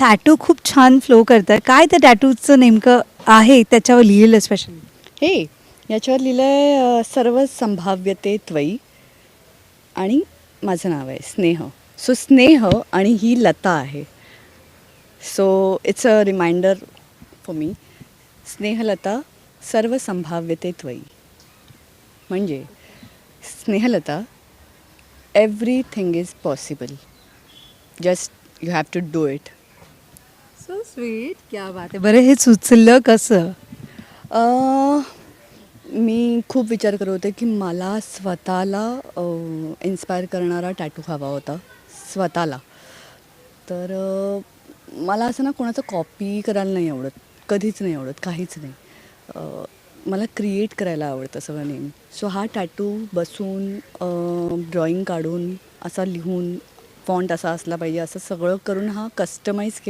Tattoo खूप छान flow करतात. काय त्या टॅटूचं नेमकं आहे त्याच्यावर लिहिलेलं स्पेशली? हे याच्यावर लिहिलं आहे सर्व संभाव्यते त्वयी आणि माझं नाव आहे स्नेह. सो स्नेह आणि ही लता आहे. So it's a reminder for me. Snehlata सर्व संभाव्यते त्वयी म्हणजे Snehlata everything is possible. Just you have to do it. So sweet. क्या बात आहे. बरं, हे सुचलं कसं? मी खूप विचार करत होते की मला स्वतःला इन्स्पायर करणारा टॅटू हवा होता स्वतःला. तर मला असं ना कोणाचं कॉपी करायला नाही आवडत, कधीच नाही आवडत, काहीच नाही. मला क्रिएट करायला आवडतं सगळं नेहमी. सो हा टॅटू बसून ड्रॉइंग काढून असा लिहून फॉन्ट असा असला पाहिजे असं सगळं करून हा कस्टमाइज